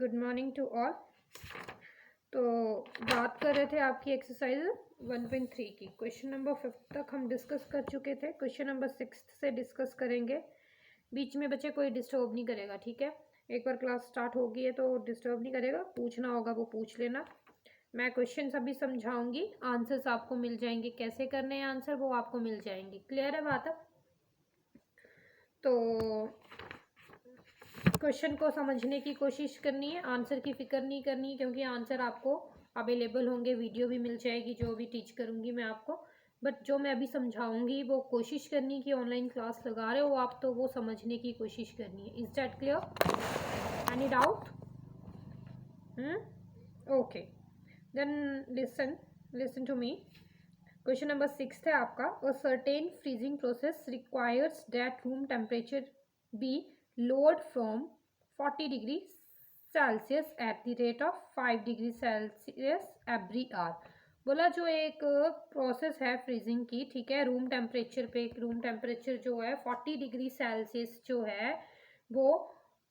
Good morning to all. तो बात कर रहे थे आपकी एक्सरसाइज 1.3 की। क्वेश्चन नंबर 5 तक हम डिस्कस कर चुके थे। क्वेश्चन नंबर 6 से डिस्कस करेंगे। बीच में बच्चे कोई डिस्टर्ब नहीं करेगा, ठीक है। एक बार क्लास स्टार्ट हो गई है तो डिस्टर्ब नहीं करेगा, पूछना होगा वो पूछ लेना। मैं क्वेश्चन अभी समझाऊंगी, आंसर्स आपको मिल जाएंगे। कैसे करने हैं आंसर वो आपको मिल जाएंगे। क्लियर है बात? तो क्वेश्चन को समझने की कोशिश करनी है, आंसर की फिक्र नहीं करनी है, क्योंकि आंसर आपको अवेलेबल होंगे, वीडियो भी मिल जाएगी जो भी टीच करूँगी मैं आपको। बट जो मैं अभी समझाऊंगी वो कोशिश करनी कि ऑनलाइन क्लास लगा रहे हो आप तो वो समझने की कोशिश करनी है। Is that clear? Any doubt? Okay, then listen to me. Question number 6 है आपका। A certain freezing process requires that room temperature be lowered from 40 degree Celsius at the rate of 5 degree Celsius every hour। बोला जो एक process है freezing की, ठीक है, room temperature पे। रूम टेम्परेचर जो है 40 डिग्री सेल्सियस जो है वो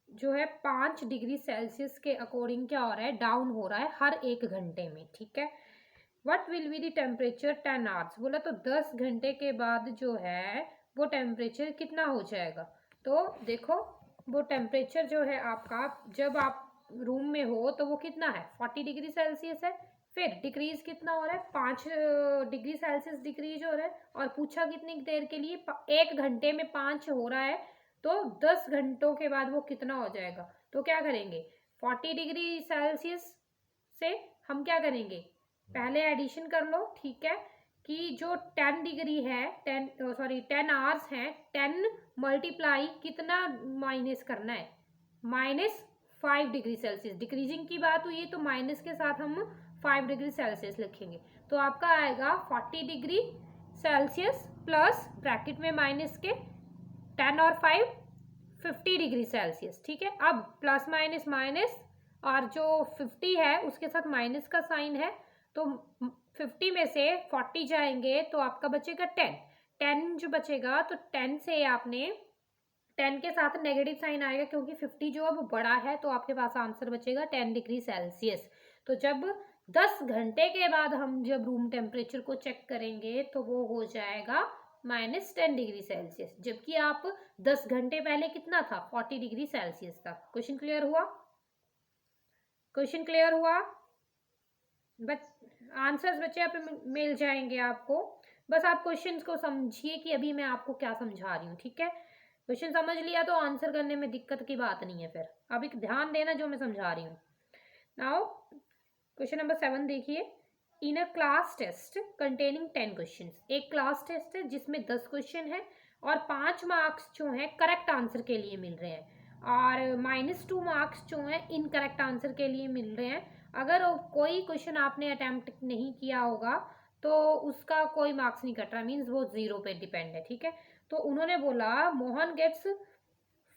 जो है 5 डिग्री सेल्सियस के अकॉर्डिंग क्या हो रहा है, डाउन हो रहा है हर 1 घंटे में, ठीक है। What will be the temperature 10 hours. बोला तो 10 घंटे के बाद जो है वो टेम्परेचर कितना हो जाएगा। तो देखो वो टेम्परेचर जो है आपका, जब आप रूम में हो तो वो कितना है, 40 डिग्री सेल्सियस है। फिर डिक्रीज कितना हो रहा है, 5 डिग्री सेल्सियस डिक्रीज हो रहा है। और पूछा कितनी देर के लिए, 1 घंटे में 5 हो रहा है, तो 10 घंटों के बाद वो कितना हो जाएगा। तो क्या करेंगे, 40 डिग्री सेल्सियस से हम क्या करेंगे, पहले एडिशन कर लो, ठीक है, कि जो 10 डिग्री है, 10 आवर्स हैं, 10 मल्टीप्लाई कितना माइनस करना है, -5 डिग्री सेल्सियस। डिक्रीजिंग की बात हुई तो माइनस के साथ हम 5 डिग्री सेल्सियस लिखेंगे। तो आपका आएगा 40 डिग्री सेल्सियस प्लस ब्रैकेट में माइनस के 10 और 5 50 डिग्री सेल्सियस, ठीक है। अब प्लस माइनस माइनस, और जो 50 है उसके साथ माइनस का साइन है, तो 50 में से 40 जाएंगे तो आपका बचेगा 10 जो बचेगा, तो 10 से आपने 10 के साथ नेगेटिव साइन आएगा क्योंकि 50 जो है वो बड़ा है, तो आपके पास आंसर बचेगा 10 डिग्री सेल्सियस। तो जब 10 घंटे के बाद हम जब रूम टेम्परेचर को चेक करेंगे तो वो हो जाएगा -10 डिग्री सेल्सियस, जबकि आप 10 घंटे पहले कितना था, 40 डिग्री सेल्सियस था। क्वेश्चन क्लियर हुआ? क्वेश्चन क्लियर हुआ? आंसर्स बच्चे आप मिल जाएंगे आपको। बस आप क्वेश्चंस को समझिए कि अभी मैं आपको क्या समझा रही हूँ, ठीक है। क्वेश्चन समझ लिया तो आंसर करने में दिक्कत की बात नहीं है। फिर अभी ध्यान देना जो मैं समझा रही हूँ। नाउ क्वेश्चन नंबर 7 देखिए। In a class test containing 10 question. एक क्लास टेस्ट है जिसमें 10 क्वेश्चन है और 5 मार्क्स जो है करेक्ट आंसर के लिए मिल रहे हैं और -2 मार्क्स जो है इनकरेक्ट आंसर के लिए मिल रहे हैं। अगर कोई क्वेश्चन आपने अटेम्प्ट नहीं किया होगा तो उसका कोई मार्क्स नहीं कट रहा, मीन्स वो 0 पे डिपेंड है, ठीक है। तो उन्होंने बोला Mohan gets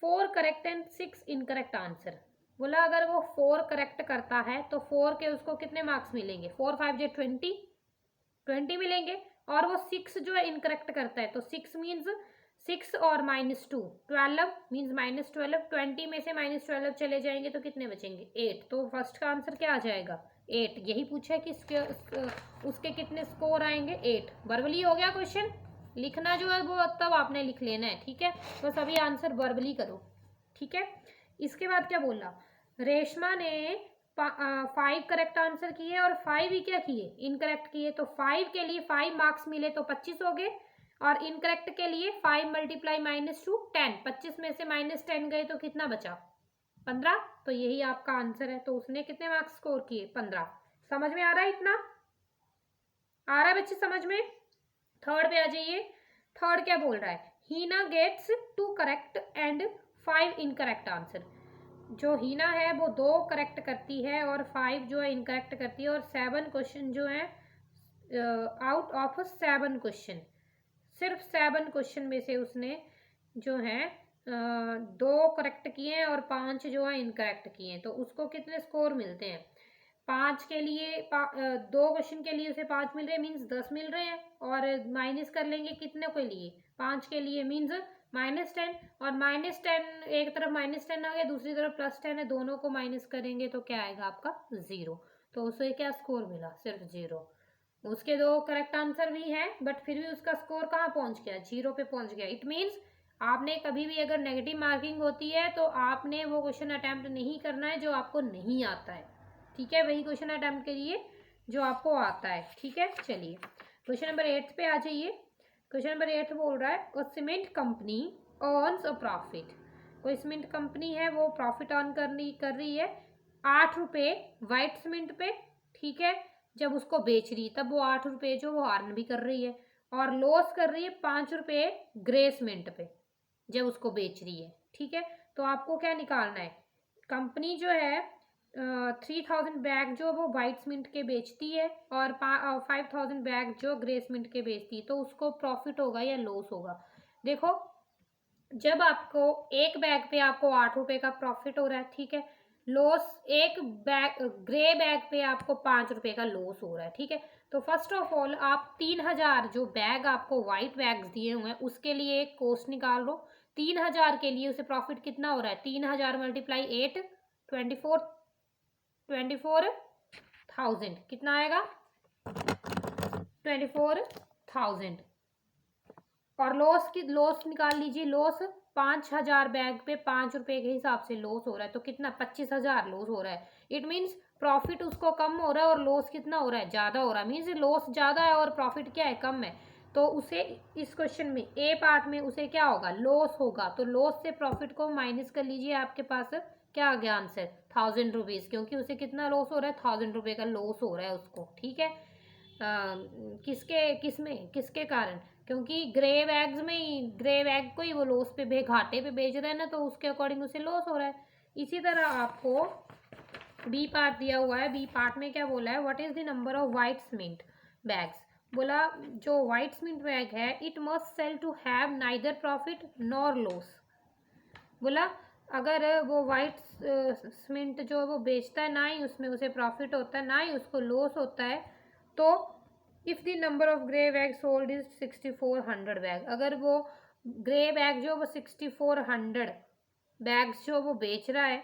4 correct and 6 incorrect answer. बोला अगर वो 4 करेक्ट करता है तो 4 के उसको कितने मार्क्स मिलेंगे, 4 5 जे 20 मिलेंगे। और वो 6 जो है इनकरेक्ट करता है तो 6 मीन्स 6 और -2 12 मीन्स -12। 20 में से -12 चले जाएंगे तो कितने बचेंगे, 8। तो फर्स्ट का आंसर क्या आ जाएगा, 8। यही पूछा है कि उसके कितने स्कोर आएंगे, 8। वर्बली हो गया क्वेश्चन। लिखना जो है वो तब आपने लिख लेना है, ठीक है। बस अभी आंसर वर्बली करो, ठीक है। इसके बाद क्या बोला, रेशमा ने 5 करेक्ट आंसर किए और 5 ही क्या किए, इनकरेक्ट किए। तो 5 के लिए 5 मार्क्स मिले तो 25 हो गए, और इनकरेक्ट के लिए 5 मल्टीप्लाई -2 10। 25 में से -10 गए तो कितना बचा, 15। तो यही आपका आंसर है। तो उसने कितने मार्क्स स्कोर किए, 15। समझ में आ रहा है? इतना आ रहा है बच्चे समझ में? थर्ड पे आ जाइए। थर्ड क्या बोल रहा है, Heena gets 2 correct and 5 incorrect answer. जो हीना है वो 2 करेक्ट करती है और 5 जो है इनकरेक्ट करती है, और 7 क्वेश्चन जो है आउट ऑफ 7 क्वेश्चन, सिर्फ 7 क्वेश्चन में से उसने जो है 2 करेक्ट किए हैं और 5 जो है इनकरेक्ट किए हैं। तो उसको कितने स्कोर मिलते हैं, 5 के लिए 2 क्वेश्चन के लिए उसे 5 मिल रहे मीन्स 10 मिल रहे हैं, और माइनस कर लेंगे कितने के लिए, 5 के लिए मीन्स -10, और -10 एक तरफ -10 आ गया, दूसरी तरफ +10 है, दोनों को माइनस करेंगे तो क्या आएगा आपका 0। तो उसे क्या स्कोर मिला, सिर्फ 0। उसके 2 करेक्ट आंसर भी हैं बट फिर भी उसका स्कोर कहाँ पहुंच गया, 0 पे पहुंच गया। इट मीन्स आपने कभी भी अगर नेगेटिव मार्किंग होती है तो आपने वो क्वेश्चन अटेम्प्ट नहीं करना है जो आपको नहीं आता है, ठीक है। वही क्वेश्चन अटेम्प्ट करिए जो आपको आता है, ठीक है। चलिए क्वेश्चन नंबर 8 पे आ जाइए। क्वेश्चन नंबर 8 बोल रहा है, a cement company earns a profit. कोई सीमेंट कंपनी है वो प्रॉफिट अर्न कर रही है 8 रुपये वाइट सीमेंट पे, ठीक है। जब उसको बेच रही है तब वो 8 रुपये जो वो अर्न भी कर रही है, और लॉस कर रही है 5 रुपये ग्रे सीमेंट पे जब उसको बेच रही है, ठीक है। तो आपको क्या निकालना है, कंपनी जो है 3000 बैग जो वो वाइट सीमेंट के बेचती है और 5000 बैग जो ग्रे सीमेंट के बेचती है, तो उसको प्रॉफिट होगा या लॉस होगा। देखो जब आपको एक बैग पे आपको 8 रुपये का प्रॉफिट हो रहा है, ठीक है, लॉस एक बैग ग्रे बैग पे आपको 5 रुपये का लॉस हो रहा है, ठीक है। तो फर्स्ट ऑफ ऑल आप 3000 जो बैग आपको वाइट बैग्स दिए हुए हैं उसके लिए एक कॉस्ट निकाल लो। 3000 के लिए उसे प्रॉफिट कितना हो रहा है, 3000 × 8 24,000 कितना आएगा 24,000। और लॉस निकाल लीजिए, लॉस 5000 बैग पे 5 रुपये के हिसाब से लॉस हो रहा है, तो कितना 25,000 लॉस हो रहा है। इट मीन्स प्रॉफिट उसको कम हो रहा है और लॉस कितना हो रहा है, ज़्यादा हो रहा है। मीन्स लॉस ज़्यादा है और प्रॉफिट क्या है, कम है। तो उसे इस क्वेश्चन में ए पार्ट में उसे क्या होगा, लॉस होगा। तो लॉस से प्रॉफिट को माइनस कर लीजिए, आपके पास क्या आ गया आंसर 1000 रुपीज़, क्योंकि उसे कितना लॉस हो रहा है, 1000 रुपये का लॉस हो रहा है उसको, ठीक है। किसके कारण, क्योंकि ग्रे बैग्स में ही ग्रे बैग को ही वो लॉस पे घाटे पे बेच रहे हैं ना, तो उसके अकॉर्डिंग उसे लॉस हो रहा है। इसी तरह आपको बी पार्ट दिया हुआ है, बी पार्ट में क्या बोला है, what is the number of white cement bags. बोला जो वाइट सीमेंट बैग है it must sell to have neither profit nor loss. बोला अगर वो वाइट सीमेंट जो वो बेचता है ना ही उसमें उसे प्रॉफिट होता है ना ही उसको लॉस होता है, तो if the number of grey bag sold is 6400 bag, अगर वो ग्रे बैग जो वो 6400 बैग्स जो वो बेच रहा है,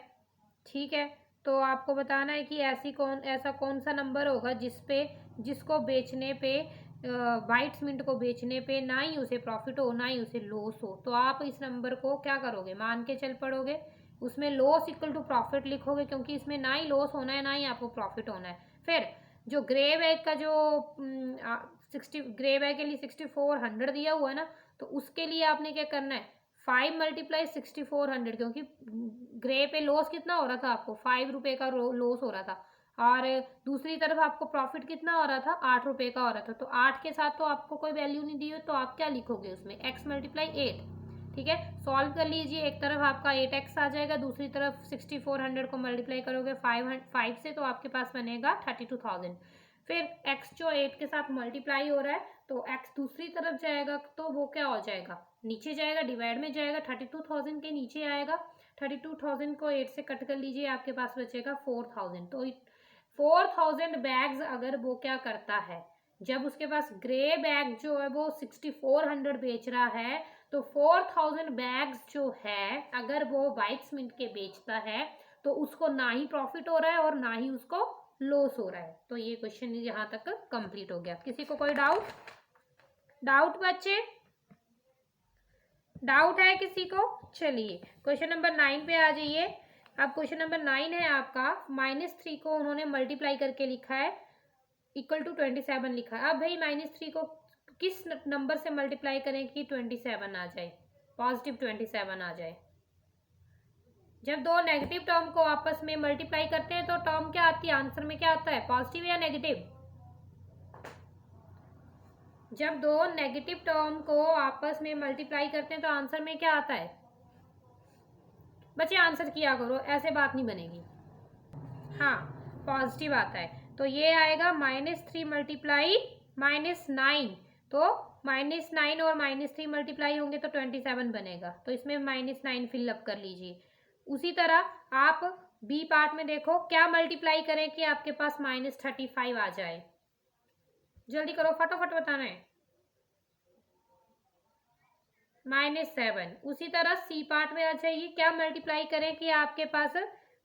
ठीक है, तो आपको बताना है कि ऐसा कौन सा नंबर होगा जिसको बेचने पे वाइट सीमेंट को बेचने पे ना ही उसे प्रॉफिट हो ना ही उसे लॉस हो। तो आप इस नंबर को क्या करोगे, मान के चल पड़ोगे, उसमें लॉस इक्वल टू प्रॉफिट लिखोगे, क्योंकि इसमें ना ही लॉस होना है ना ही आपको प्रॉफिट होना है। फिर जो ग्रे बैग का जो 60 ग्रे बैग के लिए 6400 दिया हुआ है ना, तो उसके लिए आपने क्या करना है 5 × 6400, क्योंकि ग्रे पे लॉस कितना हो रहा था आपको 5 रुपये का लॉस हो रहा था, और दूसरी तरफ आपको प्रॉफिट कितना हो रहा था 8 रुपये का हो रहा था। तो 8 के साथ तो आपको कोई वैल्यू नहीं दी हुई, तो आप क्या लिखोगे उसमें x × 8, ठीक है। सॉल्व कर लीजिए, एक तरफ आपका 8x आ जाएगा, दूसरी तरफ 6400 को मल्टीप्लाई करोगे 5 से, तो आपके पास बनेगा 32,000। फिर x जो 8 के साथ मल्टीप्लाई हो रहा है तो x दूसरी तरफ जाएगा, तो वो क्या हो जाएगा, नीचे जाएगा, डिवाइड में जाएगा, 32,000 के नीचे आएगा। 32,000 को 8 से कट कर लीजिए, आपके पास बचेगा 4,000। तो 4000 बैग्स अगर वो क्या करता है, जब उसके पास ग्रे बैग जो है वो 6400 बेच रहा है, तो 4000 बैग्स जो है अगर वो वाइट सीमेंट के बेचता है तो उसको ना ही प्रॉफिट हो रहा है और ना ही उसको लॉस हो रहा है। तो ये क्वेश्चन यहाँ तक कंप्लीट हो गया। किसी को कोई डाउट बच्चे, डाउट है किसी को? चलिए क्वेश्चन नंबर 9 पे आ जाइए। अब क्वेश्चन नंबर 9 है आपका, -3 को उन्होंने मल्टीप्लाई करके लिखा है इक्वल टू 27 लिखा है। अब भाई -3 को किस नंबर से मल्टीप्लाई करें कि 27 आ जाए, पॉजिटिव 27 आ जाए। जब दो नेगेटिव टर्म को आपस में मल्टीप्लाई करते हैं तो टर्म क्या आती है, आंसर में क्या आता है, पॉजिटिव या नेगेटिव। जब दो नेगेटिव टर्म को आपस में मल्टीप्लाई करते हैं तो आंसर में क्या आता है, बच्चे आंसर किया करो, ऐसे बात नहीं बनेगी। हाँ पॉजिटिव आता है, तो ये आएगा -3 मल्टीप्लाई -9, तो -9 और -3 मल्टीप्लाई होंगे तो 27 बनेगा, तो इसमें -9 फिलअप कर लीजिए। उसी तरह आप बी पार्ट में देखो क्या मल्टीप्लाई करें कि आपके पास -35 आ जाए, जल्दी करो, फटाफट बताना है। -7। उसी तरह सी पार्ट में आ जाइए, क्या मल्टीप्लाई करें कि आपके पास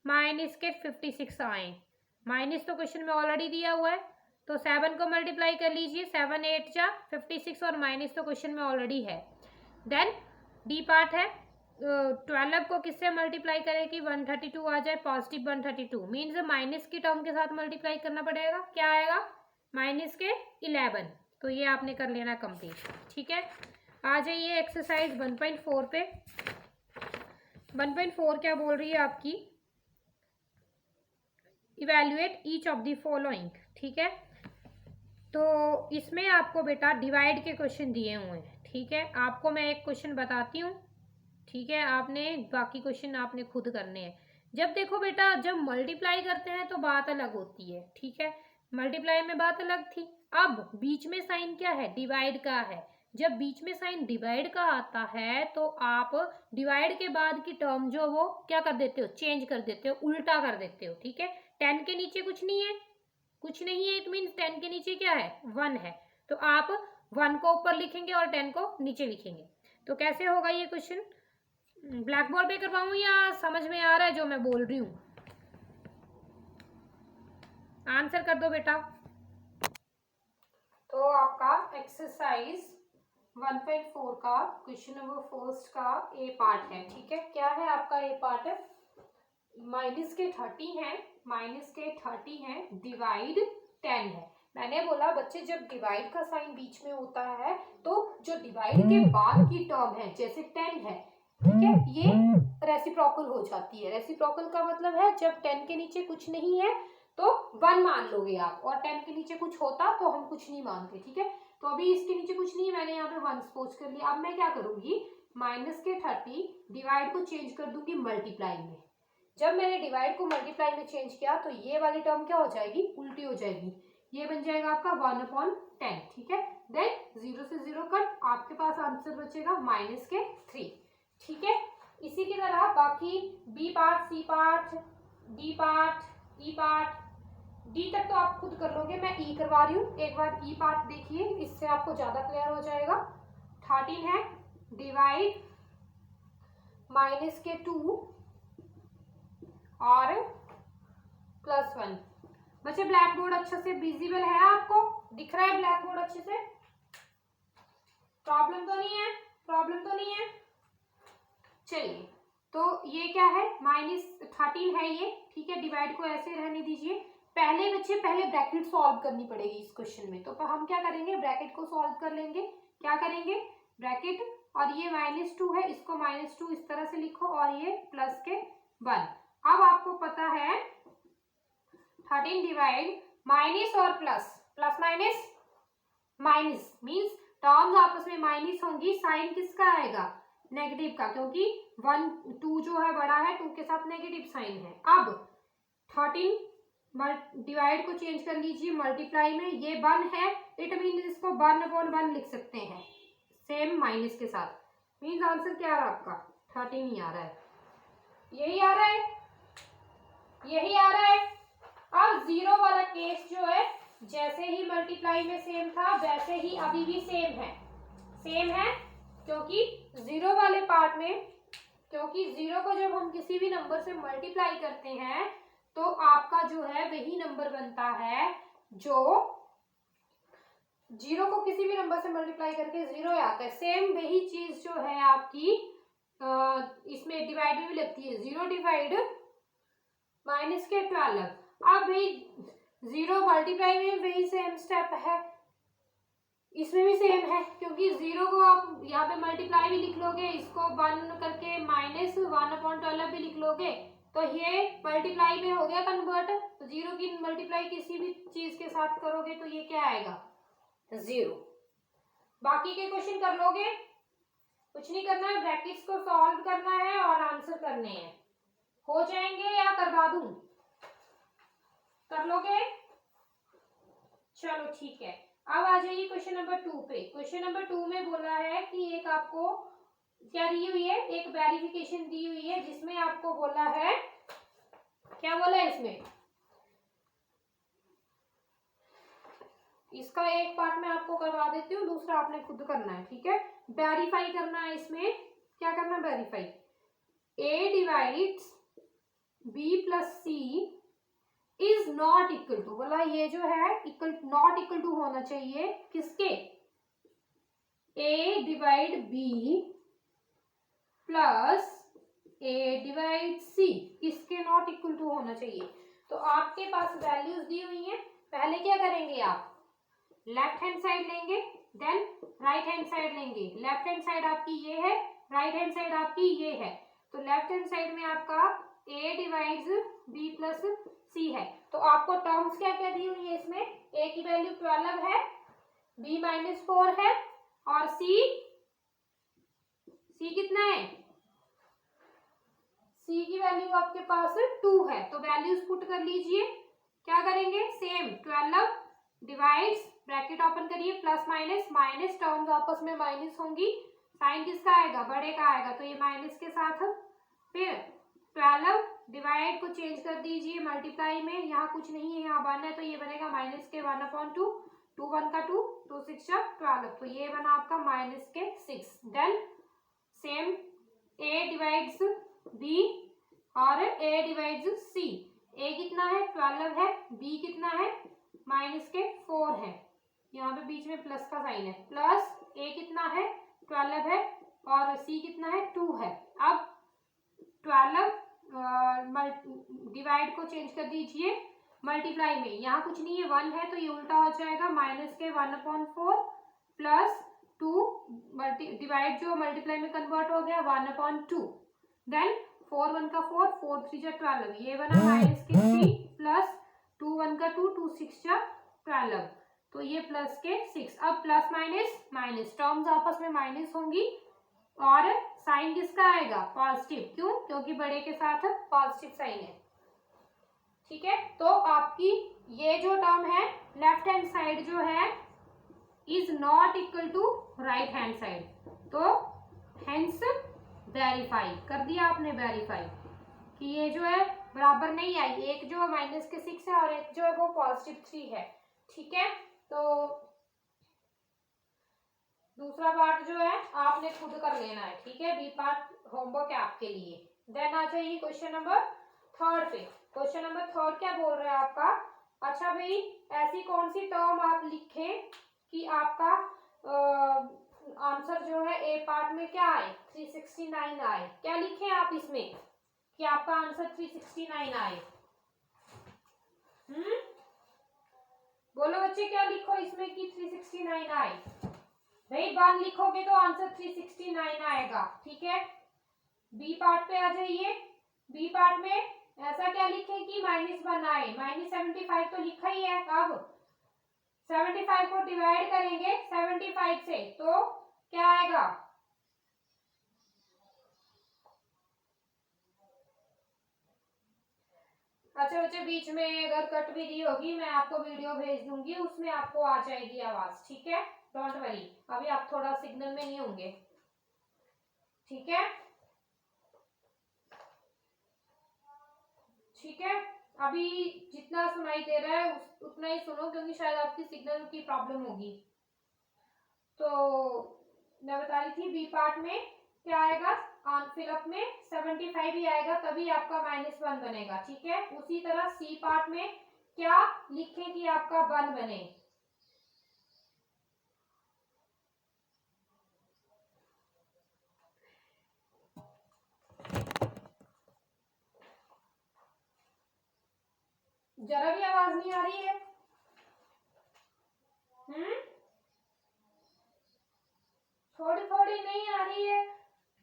-56 आए। माइनस तो क्वेश्चन में ऑलरेडी दिया हुआ है, तो 7 को मल्टीप्लाई कर लीजिए, 7 8 जा 56 और माइनस तो क्वेश्चन में ऑलरेडी है। देन डी पार्ट है, 12 को किससे मल्टीप्लाई करें कि 132 आ जाए, पॉजिटिव 132 मीन्स माइनस की टर्म के साथ मल्टीप्लाई करना पड़ेगा, क्या आएगा -11। तो ये आपने कर लेना कंप्लीट, ठीक है। आ जाइए एक्सरसाइज 1.4 पे। 1.4 क्या बोल रही है आपकी, evaluate each of the following, ठीक है। तो इसमें आपको बेटा डिवाइड के क्वेश्चन दिए हुए हैं, ठीक है। आपको मैं एक क्वेश्चन बताती हूँ, ठीक है, आपने बाकी क्वेश्चन आपने खुद करने हैं। जब देखो बेटा, जब मल्टीप्लाई करते हैं तो बात अलग होती है, ठीक है, मल्टीप्लाई में बात अलग थी। अब बीच में साइन क्या है, डिवाइड का है। जब बीच में साइन डिवाइड का आता है तो आप डिवाइड के बाद की टर्म जो वो क्या कर देते हो, चेंज कर देते हो, उल्टा कर देते हो, ठीक है। 10 के नीचे कुछ नहीं है, कुछ नहीं है, इट मीन्स 10 के नीचे क्या है, 1 है, तो आप 1 को ऊपर लिखेंगे और 10 को नीचे लिखेंगे। तो कैसे होगा ये क्वेश्चन, ब्लैक बोर्ड पे करवाऊं या समझ में आ रहा है जो मैं बोल रही हूँ, आंसर कर दो बेटा। तो आपका एक्सरसाइज 1.4 का क्वेश्चन नंबर फर्स्ट का ए पार्ट है, ठीक है। क्या है आपका ए पार्ट है, -30 है, -30 है, डिवाइड 10 है। मैंने बोला बच्चे जब डिवाइड का साइन बीच में होता है तो जो डिवाइड के बाद की टर्म है जैसे 10 है, ठीक है, ये रेसिप्रोकल हो जाती है। रेसिप्रोकल का मतलब है जब 10 के नीचे कुछ नहीं है तो 1 मान लोगे आप, और 10 के नीचे कुछ होता तो हम कुछ नहीं मानते, ठीक है। तो अभी इसके नीचे कुछ नहीं है, मैंने यहाँ पे 1 सपोज कर लिया। अब मैं क्या करूंगी, -30 डिवाइड को चेंज कर दूंगी मल्टीप्लाई में। जब मैंने डिवाइड को मल्टीप्लाई में चेंज किया तो ये वाली टर्म क्या हो जाएगी, उल्टी हो जाएगी, ये बन जाएगा आपका 1/10, ठीक है। देन 0 से 0 कट, आपके पास आंसर बचेगा -3, ठीक है। इसी की तरह बाकी B part, C part, D part, E part, D तक तो आप खुद कर लोगे, मैं ई करवा रही हूँ। एक बार ई पार्ट देखिए, इससे आपको ज्यादा क्लियर हो जाएगा। 13 है, डिवाइड -2 और +1। बच्चे ब्लैक बोर्ड अच्छे से विजिबल है, आपको दिख रहा है ब्लैक बोर्ड अच्छे से, प्रॉब्लम तो नहीं है, प्रॉब्लम तो नहीं है। चलिए, तो ये क्या है, -13 है ये, ठीक है। डिवाइड को ऐसे रहने दीजिए। पहले बच्चे पहले ब्रैकेट सॉल्व करनी पड़ेगी इस क्वेश्चन में, तो हम क्या करेंगे, ब्रैकेट को सॉल्व कर लेंगे। क्या करेंगे, ब्रैकेट, और ये -2 है, इसको -2 इस तरह से लिखो, और ये प्लस के 1। अब आपको पता है 13 डिवाइड माइनस और plus, plus minus minus means terms आपस में माइनस होंगी, साइन किसका आएगा, नेगेटिव का, क्योंकि 1 2 जो है बड़ा है, 2 के साथ नेगेटिव साइन है। अब 13 डिवाइड को चेंज कर लीजिए मल्टीप्लाई में, ये 1 है, इट मीन्स इसको 1/1 लिख सकते हैं सेम माइनस के साथ, मीन्स आंसर क्या आ रहा है आपका, 13 ही आ रहा है, यही आ रहा है, यही आ रहा है। अब 0 वाला केस जो है, जैसे ही मल्टीप्लाई में सेम था वैसे ही अभी भी सेम है, सेम है, क्योंकि 0 वाले पार्ट में, क्योंकि 0 को जब हम किसी भी नंबर से मल्टीप्लाई करते हैं तो आपका जो है वही नंबर बनता है जो 0 को किसी भी नंबर से मल्टीप्लाई करके 0 आता है। सेम वही चीज जो है आपकी इसमें डिवाइड में भी लगती है, 0 डिवाइड -12। अब भाई 0 मल्टीप्लाई में वही सेम स्टेप है, इसमें भी सेम है, क्योंकि 0 को आप यहाँ पे मल्टीप्लाई भी लिख लोगे, इसको 1 करके -1/12 भी लिख लोगे, तो ये मल्टीप्लाई में हो गया कन्वर्ट। तो 0 की मल्टीप्लाई किसी भी चीज के साथ करोगे तो ये क्या आएगा, 0। बाकी के क्वेश्चन कर लोगे, कुछ नहीं करना है, ब्रैकेट्स को सॉल्व करना है और आंसर करने हैं, हो जाएंगे या करवा दूं, कर लोगे, चलो ठीक है। अब आ जाइए क्वेश्चन नंबर 2 पे। क्वेश्चन नंबर 2 में बोला है कि एक आपको क्या दी हुई है, एक वेरिफिकेशन दी हुई है जिसमें आपको बोला है क्या बोला इसमें, इसका एक पार्ट मैं आपको करवा देती हूँ, दूसरा आपने खुद करना है, ठीक है। वेरीफाई करना है इसमें, क्या करना है, verify. A divides b plus c is not equal to, बोला ये जो है इक्वल नॉट इक्वल टू होना चाहिए किसके, ए डिवाइड बी प्लस ए डिवाइड सी, किसके नॉट इक्वल टू होना चाहिए। तो आपके पास वैल्यूज दी हुई हैं, पहले क्या करेंगे आप, लेफ्ट हैंड साइड लेंगे, देन राइट हैंड साइड लेंगे। लेफ्ट हैंड साइड आपकी ये है, राइट हैंड साइड आपकी ये है। तो लेफ्ट हैंड साइड में आपका a डिवाइड्स b प्लस सी है। तो आपको टर्म्स क्या क्या दी हुई है इसमें, a की वैल्यू 12 है, b माइनस 4 है, और c कितना है, c की वैल्यू आपके पास 2 है। तो वैल्यूज पुट कर लीजिए, क्या करेंगे, सेम 12 डिवाइड्स, ब्रैकेट ओपन करिए, प्लस माइनस, माइनस टर्म्स आपस में माइनस होंगी, साइन किसका आएगा, बड़े का आएगा, तो ये माइनस के साथ, फिर 12 डिवाइड को चेंज कर दीजिए मल्टीप्लाई में, यहाँ कुछ नहीं है, यहाँ 1 है, तो ये बनेगा माइनस के 1/2, 2 1 का 2, 2 6 12, तो ये बना आपका माइनस के 6। Then same a divides b और a डिवाइड्स c, a कितना है 12 है, b कितना है माइनस के 4 है, यहाँ पे बीच में प्लस का साइन है, प्लस a कितना है 12 है, और c कितना है 2 है। अब 12 डिवाइड को चेंज कर दीजिए मल्टीप्लाई में, यहाँ कुछ नहीं है 1 है, तो ये उल्टा हो जाएगा, माइनस के 1/4 प्लस 2, डिवाइड जो मल्टीप्लाई में कन्वर्ट हो गया 1/2, देन 4 1 का 4, 4 3 जा 12, ये बना माइनस के 3 प्लस 2 1 का 2, 2 6 जा 12, तो ये प्लस के 6। अब प्लस माइनस माइनस, टर्म्स आपस में माइनस होंगी, और साइन किसका आएगा, पॉजिटिव, क्यों, क्योंकि बड़े के साथ पॉजिटिव साइन है, ठीक है। तो आपकी ये जो टर्म है लेफ्ट हैंड साइड जो है is not equal to right hand side, तो हेंस वेरीफाई कर दिया आपने, वेरीफाई कि ये जो है बराबर नहीं आई, एक जो माइनस के 6 है और एक जो है वो पॉजिटिव 3 है, ठीक है। तो दूसरा पार्ट जो है आपने खुद कर लेना है, ठीक है, बी पार्ट होमवर्क है आपके लिए। देन आ जाइए क्वेश्चन नंबर 3 पे। क्वेश्चन नंबर 3 क्या बोल रहा है आपका, अच्छा भाई ऐसी कौन सी टर्म आप लिखें कि आपका आंसर जो है ए पार्ट में क्या आए, 369 आए, क्या लिखें आप इसमें कि आपका आंसर 369 आए, बोलो बच्चे क्या लिखो इसमें कि 369 आए, भाई 1 लिखोगे तो आंसर 369 आएगा, ठीक है। बी पार्ट पे आ जाइए, बी पार्ट में ऐसा क्या लिखे कि -1 आए, -75 तो लिखा ही है, अब 75 को डिवाइड करेंगे 75 से तो क्या आएगा, अच्छा बच्चे बीच में अगर कट भी दी होगी मैं आपको वीडियो भेज दूंगी, उसमें आपको आ जाएगी आवाज, ठीक है, डोंट वरी, अभी आप थोड़ा सिग्नल में नहीं होंगे, ठीक है, ठीक है। अभी जितना सुनाई दे रहा है उतना ही सुनो, क्योंकि शायद आपकी सिग्नल की प्रॉब्लम होगी। तो मैं बता रही थी बी पार्ट में क्या आएगा, फिलअप में 75 ही आएगा, तभी आपका -1 बनेगा, ठीक है। उसी तरह सी पार्ट में क्या लिखें कि आपका 1 बने, जरा भी आवाज नहीं आ रही है, थोड़ी थोड़ी नहीं आ रही है,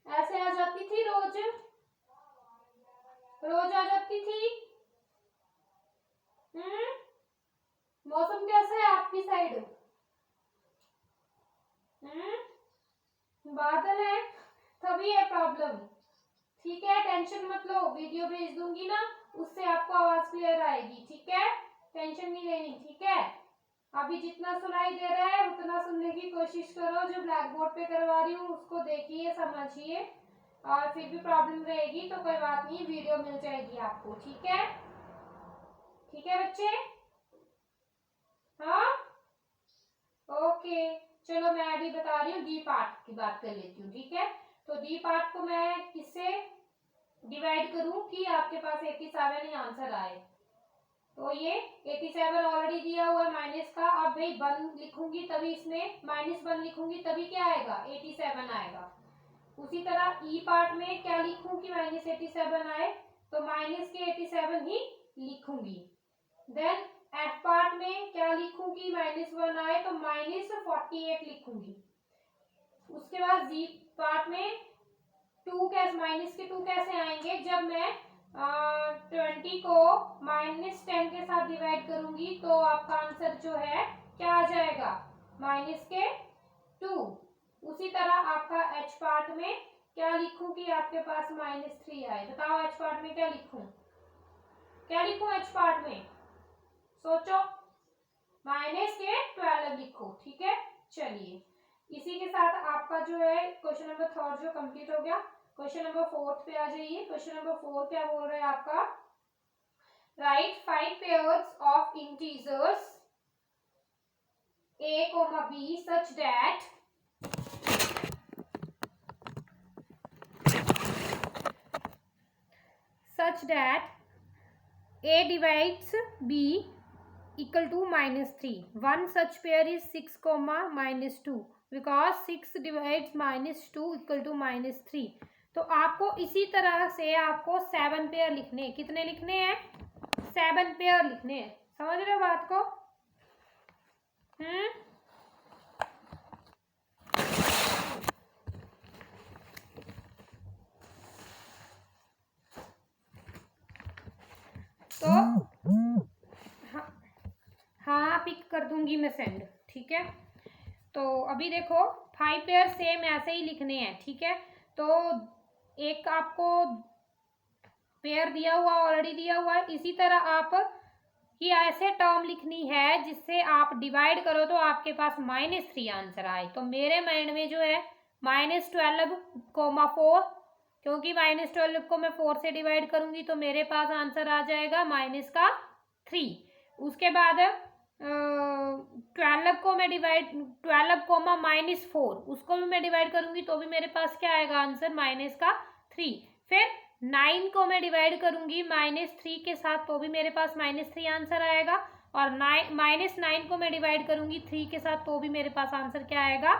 ऐसे आ जाती थी रोज, रोज आ जाती थी। मौसम कैसा है आपकी साइड, बादल है तभी है प्रॉब्लम, ठीक है, टेंशन मत लो, वीडियो भेज दूंगी ना उससे आपको आवाज क्लियर आएगी, ठीक है, टेंशन नहीं लेनी, ठीक है। अभी जितना सुनाई दे रहा है उतना सुनने की कोशिश करो, जो ब्लैक बोर्ड पे करवा रही हूँ उसको देखिए समझिए, और फिर भी प्रॉब्लम रहेगी तो कोई बात नहीं, वीडियो मिल जाएगी आपको। ठीक है, ठीक है बच्चे, हाँ ओके। चलो मैं अभी बता रही हूँ डी पार्ट की बात कर लेती हूँ। ठीक है, तो डी पार्ट को मैं किससे डिवाइड करूं कि आपके पास 87 ही आंसर आए। तो ये 87 ऑलरेडी दिया हुआ है माइनस का। अब भाई 1 लिखूंगी तभी इसमें -1 लिखूंगी तभी क्या आएगा, 87 आएगा। उसी तरह ई पार्ट में क्या लिखूं कि -87 आए, तो माइनस के 87 ही लिखूंगी। देन एफ पार्ट में क्या लिखूं कि -1 आए, तो -48 लिखूंगी। उसके बाद जी पार्ट में माइनस के 2 कैसे आएंगे, जब मैं 20 को -10 के साथ डिवाइड करूंगी तो आपका आंसर जो है क्या आ जाएगा, माइनस के 2। उसी तरह आपका एच पार्ट में क्या लिखूं कि आपके पास -3 आए। बताओ एच पार्ट में क्या लिखूं, क्या लिखूं एच पार्ट में, सोचो। माइनस के 12 लिखो। ठीक है, चलिए इसी के साथ आपका जो है क्वेश्चन नंबर 3 जो कंप्लीट हो गया। क्वेश्चन नंबर 4 पे आ जाइए। क्वेश्चन नंबर 4 क्या बोल रहा है आपका, right 5 pairs of integers a, b such that a divides b equal to -3. One such pair is 6, -2 because 6 divides -2 equal to -3. तो आपको इसी तरह से आपको 7 पेयर लिखने हैं। कितने लिखने हैं, 7 पेयर लिखने हैं। समझ रहे हो बात को, तो हाँ पिक कर दूंगी मैं सेंड। ठीक है, तो अभी देखो 5 पेयर सेम ऐसे ही लिखने हैं। ठीक है, तो एक आपको पेयर दिया हुआ ऑलरेडी दिया हुआ है। इसी तरह आप कि ऐसे टर्म लिखनी है जिससे आप डिवाइड करो तो आपके पास -3 आंसर आए। तो मेरे माइंड में जो है -12, 4, क्योंकि -12 को मैं 4 से डिवाइड करूंगी तो मेरे पास आंसर आ जाएगा -3। उसके बाद 12 को मैं डिवाइड 12, -4 उसको भी मैं डिवाइड करूंगी तो भी मेरे पास क्या आएगा आंसर, -3। फिर 9 को मैं डिवाइड करूंगी -3 के साथ तो भी मेरे पास -3 आंसर आएगा। और -9 को मैं डिवाइड करूंगी 3 के साथ तो भी मेरे पास आंसर क्या आएगा,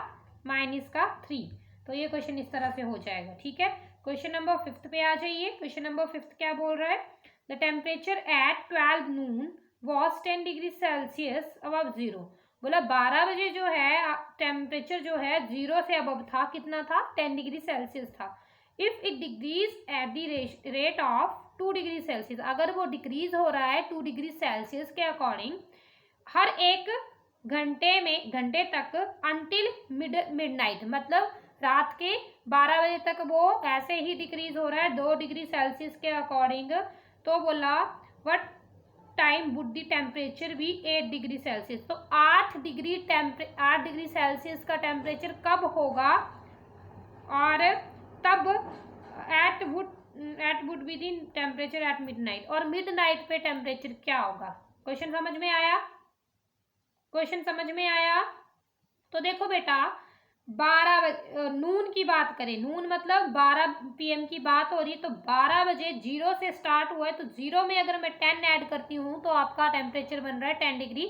-3। तो ये क्वेश्चन इस तरह से हो जाएगा। ठीक है, क्वेश्चन नंबर 5 पे आ जाइए। क्वेश्चन नंबर 5 क्या बोल रहा है, the temperature at 12 Noon was 10 degree Celsius above 0। बोला 12 बजे जो है टेम्परेचर जो है 0 से अबव था, कितना था, 10 डिग्री सेल्सियस था। If it decrease at the rate of 2 degree Celsius, अगर वो डिक्रीज हो रहा है 2 डिग्री सेल्सियस के अकॉर्डिंग हर एक घंटे तक अंटिल मिडनाइट, मतलब रात के 12 बजे तक वो ऐसे ही डिक्रीज हो रहा है 2 डिग्री सेल्सियस के अकॉर्डिंग। तो बोला what time would the temperature भी 8 डिग्री सेल्सियस। तो 8 डिग्री सेल्सियस का टेम्परेचर कब होगा, और तब at would be the temperature at midnight, और मिडनाइट पे टेम्परेचर क्या होगा। क्वेश्चन समझ में आया, क्वेश्चन समझ में आया। तो देखो बेटा 12 नून की बात करें, नून मतलब 12 PM की बात हो रही है। तो 12 बजे 0 से स्टार्ट हुआ है तो 0 में अगर मैं 10 ऐड करती हूँ तो आपका टेम्परेचर बन रहा है 10 डिग्री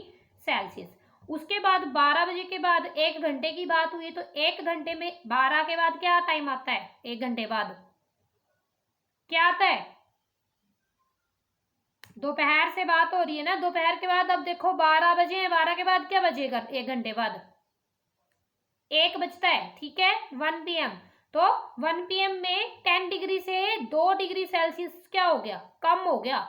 सेल्सियस। उसके बाद 12 बजे के बाद 1 घंटे की बात हुई है तो 1 घंटे में 12 के बाद क्या टाइम आता है, 1 घंटे बाद क्या आता है, दोपहर से बात हो रही है ना, दोपहर के बाद। अब देखो 12 बजे हैं, 12 के बाद क्या बजेगा, 1 घंटे बाद 1 बजता है। ठीक है, 1 PM। तो 1 PM में 10 डिग्री से 2 डिग्री सेल्सियस क्या हो गया, कम हो गया।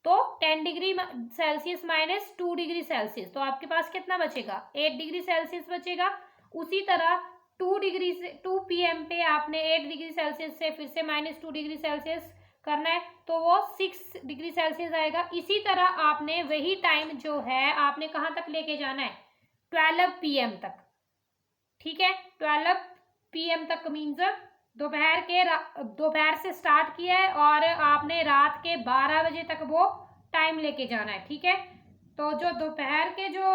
तो 10 डिग्री सेल्सियस -2 डिग्री सेल्सियस, तो आपके पास कितना बचेगा, 8 डिग्री सेल्सियस बचेगा। उसी तरह 2 PM पे आपने 8 डिग्री सेल्सियस से फिर से -2 डिग्री सेल्सियस करना है तो वो 6 डिग्री सेल्सियस आएगा। इसी तरह आपने वही टाइम जो है आपने कहाँ तक लेके जाना है, 12 PM तक। ठीक है, 12 PM तक मीन्स दोपहर से स्टार्ट किया है और आपने रात के 12 बजे तक वो टाइम लेके जाना है, ठीक है। तो जो दोपहर के जो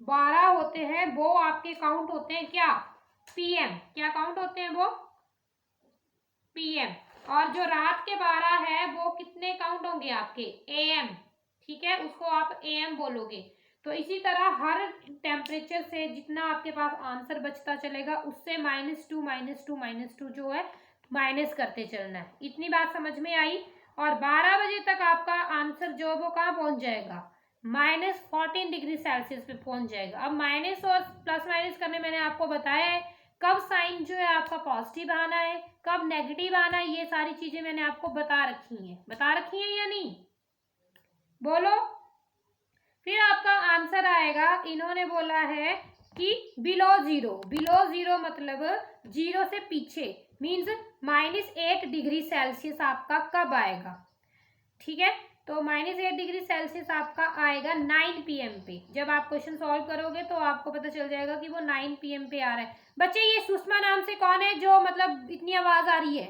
12 होते हैं वो आपके काउंट होते हैं क्या, पीएम। क्या काउंट होते हैं वो, पीएम। और जो रात के 12 है वो कितने काउंट होंगे आपके, एएम, ठीक है, उसको आप एएम बोलोगे। तो इसी तरह हर टेम्परेचर से जितना आपके पास आंसर बचता चलेगा उससे -2 जो है माइनस करते चलना है। इतनी बात समझ में आई। और 12 बजे तक आपका आंसर जो वो कहाँ पहुंच जाएगा, -14 डिग्री सेल्सियस पे पहुंच जाएगा। अब माइनस और प्लस माइनस करने मैंने आपको बताया है, कब साइन जो है आपका पॉजिटिव आना है, कब नेगेटिव आना है, ये सारी चीजें मैंने आपको बता रखी है या नहीं, बोलो। फिर आपका आंसर आएगा, इन्होंने बोला है कि बिलो जीरो मतलब 0 से पीछे, मीन्स -8 डिग्री सेल्सियस आपका कब आएगा, ठीक है। तो -8 डिग्री सेल्सियस आपका आएगा 9 PM पे। जब आप क्वेश्चन सॉल्व करोगे तो आपको पता चल जाएगा कि वो 9 PM पे आ रहा है। बच्चे ये सुषमा नाम से कौन है जो मतलब इतनी आवाज आ रही है,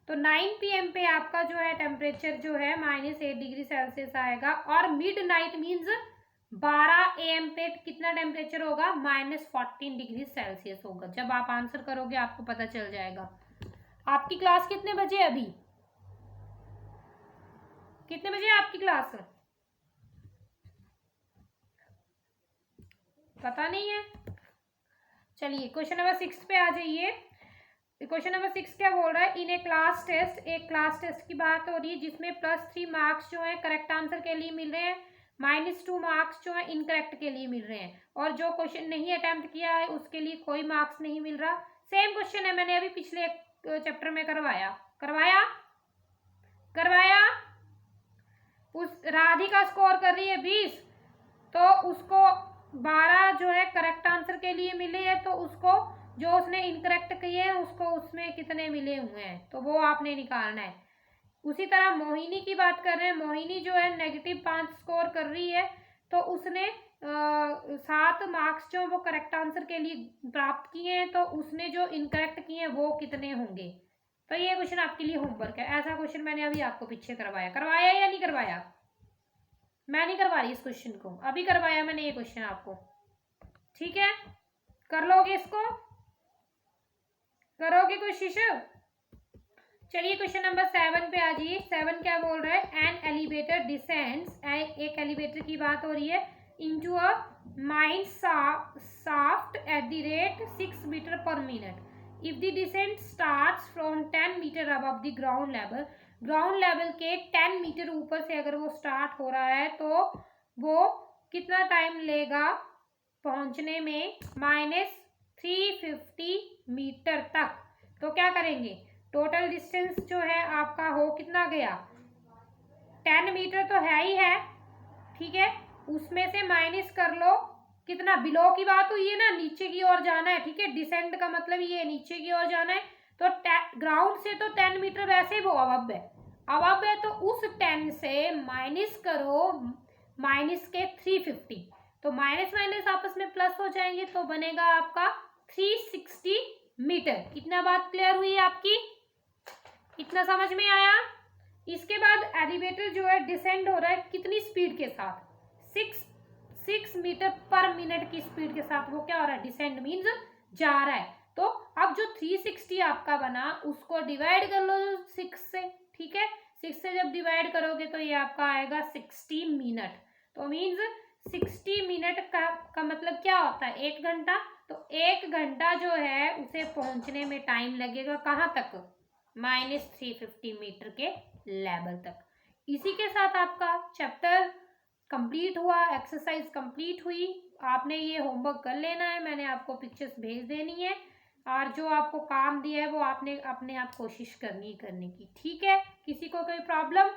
तो 9 PM पे आपका जो है टेम्परेचर जो है -8 डिग्री सेल्सियस आएगा। और मिड नाइट मीन्स 12 AM पे कितना टेम्परेचर होगा, -14 डिग्री सेल्सियस होगा। जब आप आंसर करोगे आपको पता चल जाएगा। आपकी क्लास कितने बजे है, अभी कितने बजे है आपकी क्लास, पता नहीं है। चलिए क्वेश्चन नंबर 6 पे आ जाइए। क्वेश्चन नंबर 6 क्या बोल रहा है, इन ए क्लास टेस्ट, एक क्लास टेस्ट की बात हो रही है जिसमें +3 मार्क्स जो है करेक्ट आंसर के लिए मिल रहे हैं, -2 मार्क्स जो है इनकरेक्ट के लिए मिल रहे हैं, और जो क्वेश्चन नहीं अटेम्प्ट किया है उसके लिए कोई मार्क्स नहीं मिल रहा। सेम क्वेश्चन है, मैंने अभी पिछले चैप्टर में करवाया। उस राधिका स्कोर कर रही है 20, तो उसको 12 जो है करेक्ट आंसर के लिए मिले हैं, तो उसको जो उसने इनकरेक्ट किए हैं उसको उसमें कितने मिले हुए हैं तो वो आपने निकालना है। उसी तरह मोहिनी की बात कर रहे हैं, मोहिनी जो है -5 स्कोर कर रही है, तो उसने 7 मार्क्स जो वो करेक्ट आंसर के लिए प्राप्त किए हैं, तो उसने जो इनकरेक्ट किए हैं वो कितने होंगे। तो ये क्वेश्चन आपके लिए होमवर्क है। ऐसा क्वेश्चन मैंने अभी आपको पीछे करवाया या नहीं करवाया, मैं नहीं करवा रही इस क्वेश्चन को, अभी करवाया मैंने ये क्वेश्चन आपको, ठीक है। कर लोगे इसको, करोगे कोशिश। चलिए क्वेश्चन नंबर 7 पे आ जाइए। 7 क्या बोल रहा है, एन एलिवेटर डिसेंड्स, एक एलिवेटर की बात हो रही है, into a mine shaft at the rate 6 metre per minute. If the descent starts from 10 metre above the ground level के 10 मीटर ऊपर से अगर वो स्टार्ट हो रहा है तो वो कितना टाइम लेगा पहुंचने में -350 मीटर तक। तो क्या करेंगे, टोटल डिस्टेंस जो है आपका हो कितना गया, 10 मीटर तो है ही है, ठीक है, उसमें से माइनस कर लो कितना, बिलो की बात हुई है ना, नीचे की ओर जाना है, ठीक है, डिसेंट का मतलब ये नीचे की ओर जाना है। तो ग्राउंड से तो 10 मीटर वैसे वो अबव है, तो उस 10 से माइनस करो माइनस के 350, तो माइनस आपस में प्लस हो जाएंगे, तो बनेगा आपका 360 मीटर। कितना बात क्लियर हुई आपकी, इतना समझ में आया। इसके बाद एलिवेटर जो है डिसेंड हो रहा है कितनी स्पीड के साथ, 6 मीटर पर मिनट की स्पीड के साथ वो क्या हो रहा है, डिसेंड मीन्स जा रहा है। तो अब जो 360 आपका बना उसको डिवाइड कर लो 6 से, ठीक है, 6 से जब डिवाइड करोगे तो ये आपका आएगा 60 मिनट। तो मीन्स 60 मिनट का मतलब क्या होता है, 1 घंटा। तो 1 घंटा जो है उसे पहुंचने में टाइम लगेगा कहाँ तक, -350 मीटर के लेवल तक। इसी के साथ आपका चैप्टर कंप्लीट हुआ, एक्सरसाइज कंप्लीट हुई। आपने ये होमवर्क कर लेना है, मैंने आपको पिक्चर्स भेज देनी है, और जो आपको काम दिया है वो आपने अपने आप कोशिश करनी की, ठीक है। किसी को कोई प्रॉब्लम,